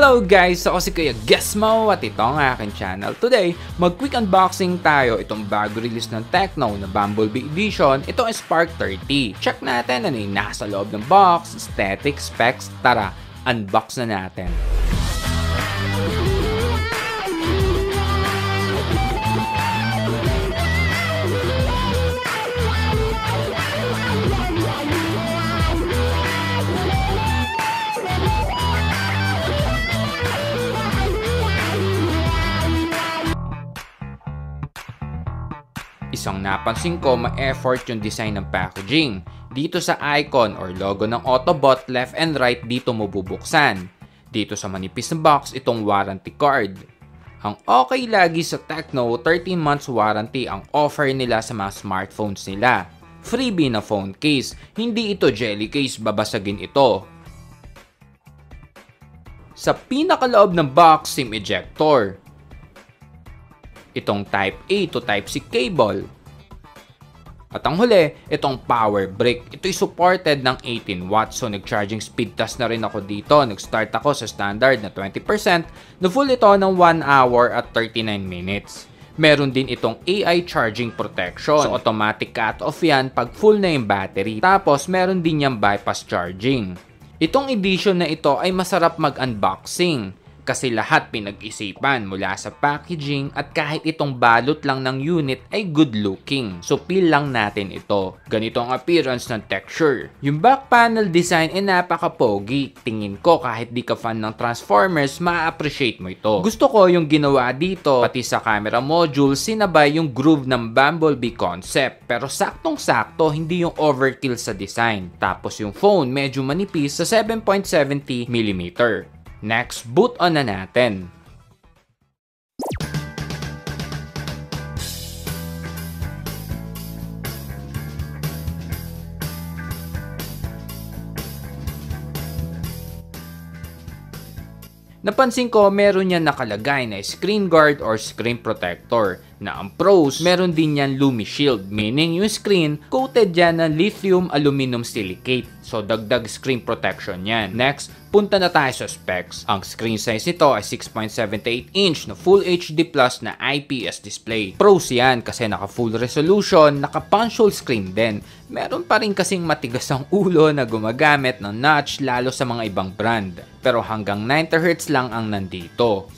Hello guys! Ako si Kuya Gesmo at ito ang aking channel. Today, mag-quick unboxing tayo itong bago release ng Tecno na Bumblebee Edition. Ito ang Spark 30. Check natin ano yung nasa loob ng box, aesthetic, specs. Tara, unbox na natin. Isang napansin ko, ma-effort yung design ng packaging. Dito sa icon or logo ng Autobot, left and right dito mo bubuksan. Dito sa manipis na box, itong warranty card. Ang okay lagi sa Tecno, 13 months warranty ang offer nila sa mga smartphones nila. Freebie na phone case, hindi ito jelly case, babasagin ito. Sa pinakaloob ng box, SIM ejector. Itong Type A to Type C cable. At ang huli, itong power brick. Ito'y supported ng 18 watts. So nag-charging speed test na rin ako dito. Nag-start ako sa standard na 20%. Na full ito ng 1 hour at 39 minutes. Meron din itong AI charging protection. So automatic cut-off yan pag full na yung battery. Tapos meron din yung bypass charging. Itong edition na ito ay masarap mag-unboxing. Kasi lahat pinag-isipan mula sa packaging at kahit itong balot lang ng unit ay good looking. So feel lang natin ito. Ganito ang appearance ng texture. Yung back panel design ay napaka-pogi. Tingin ko kahit di ka fan ng Transformers, ma-appreciate mo ito. Gusto ko yung ginawa dito, pati sa camera module, sinabay yung groove ng Bumblebee concept. Pero saktong-sakto, hindi yung overkill sa design. Tapos yung phone medyo manipis sa 7.70mm. Next, boot on na natin. Napansin ko meron yan nakalagay na screen guard or screen protector na ang pros meron din yan LumiShield, meaning yung screen coated yan ng lithium aluminum silicate. So dagdag screen protection yan. Next, punta na tayo sa specs. Ang screen size nito ay 6.78 inch na Full HD Plus na IPS display. Pros yan kasi naka full resolution, naka punch hole screen din. Meron pa rin kasing matigas ang ulo na gumagamit ng notch lalo sa mga ibang brand. Pero hanggang 90Hz lang ang nandito.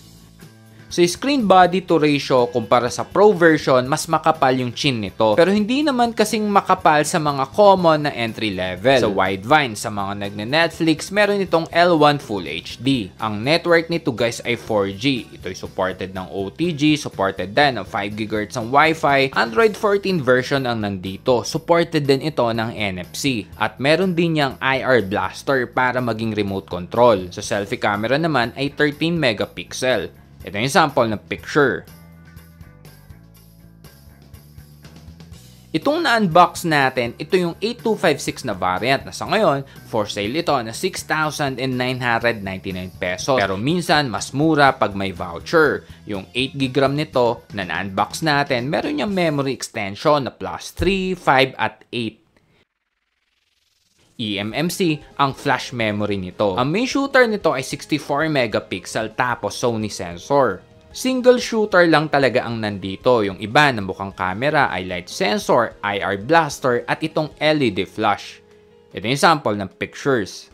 Sa screen body to ratio kumpara sa Pro version, mas makapal yung chin nito. Pero hindi naman kasing makapal sa mga common na entry level. Sa Widevine, sa mga nagne-Netflix, meron itong L1 Full HD. Ang network nito guys ay 4G. Ito'y supported ng OTG, supported din ng 5GHz ang Wi-Fi. Android 14 version ang nandito. Supported din ito ng NFC. At meron din niyang IR blaster para maging remote control. Sa selfie camera naman ay 13 megapixel. Ito yung sample ng picture. Itong na-unbox natin, ito yung 8256 na variant na sa ngayon, for sale ito na 6,999 pesos. Pero minsan, mas mura pag may voucher. Yung 8GB RAM nito na na-unbox natin, meron niyang memory extension na plus 3, 5 at 8. eMMC ang flash memory nito. Ang main shooter nito ay 64 megapixel tapos Sony sensor. Single shooter lang talaga ang nandito. Yung iba na mukhang camera ay light sensor, IR blaster at itong LED flash. Ito yung sample ng pictures.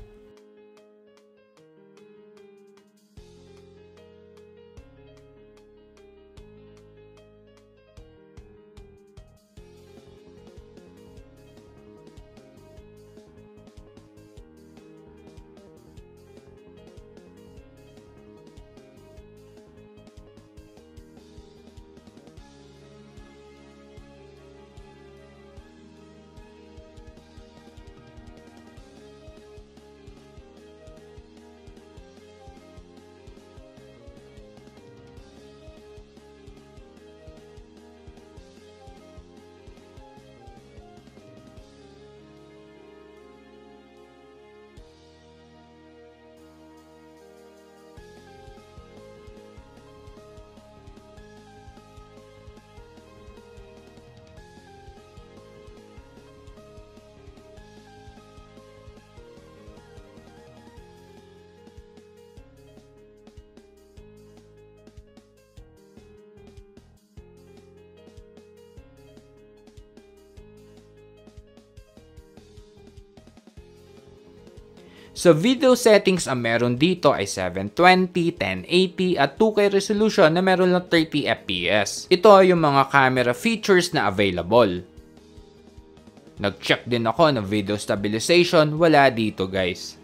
Sa video settings, ang meron dito ay 720, 1080 at 2K resolution na meron lang 30 FPS. Ito ay yung mga camera features na available. Nag-check din ako ng video stabilization, wala dito guys.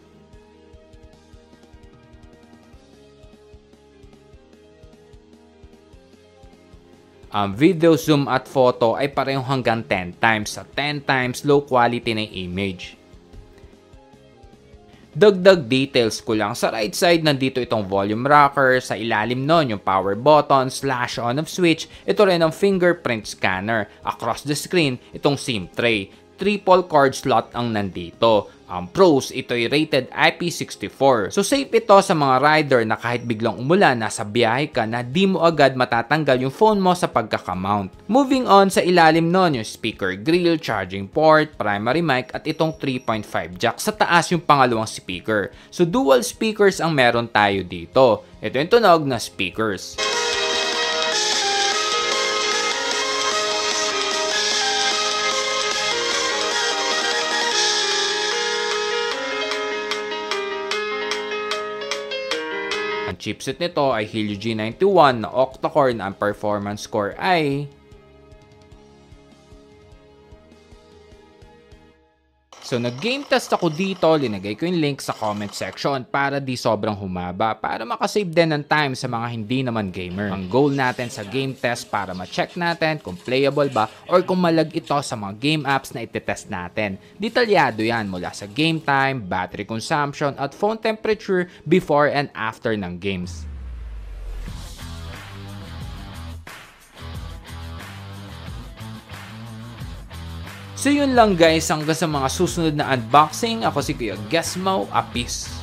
Ang video zoom at photo ay parehong hanggang 10 times sa 10 times low quality na image. Dagdag details ko lang, sa right side nandito itong volume rocker, sa ilalim nun yung power button, slash on of switch, ito rin ang fingerprint scanner, across the screen itong SIM tray, triple card slot ang nandito. Ang pros, ito ay rated IP64. So safe ito sa mga rider na kahit biglang umulan, nasa biyahe ka na di mo agad matatanggal yung phone mo sa pagkakamount. Moving on, sa ilalim nun yung speaker grill, charging port, primary mic at itong 3.5 jack. Sa taas yung pangalawang speaker. So dual speakers ang meron tayo dito. Ito yung tunog na speakers. Ang chipset nito ay Helio G91 na octa-core na ang performance score ay So nag-game test ako dito, linagay ko yung link sa comment section para di sobrang humaba, para makasave din ng time sa mga hindi naman gamer. Ang goal natin sa game test para ma-check natin kung playable ba or kung malag ito sa mga game apps na itetest natin. Detalyado yan mula sa game time, battery consumption at phone temperature before and after ng games. So yun lang guys, hanggang sa mga susunod na unboxing, ako si Kuya Gesmo, peace!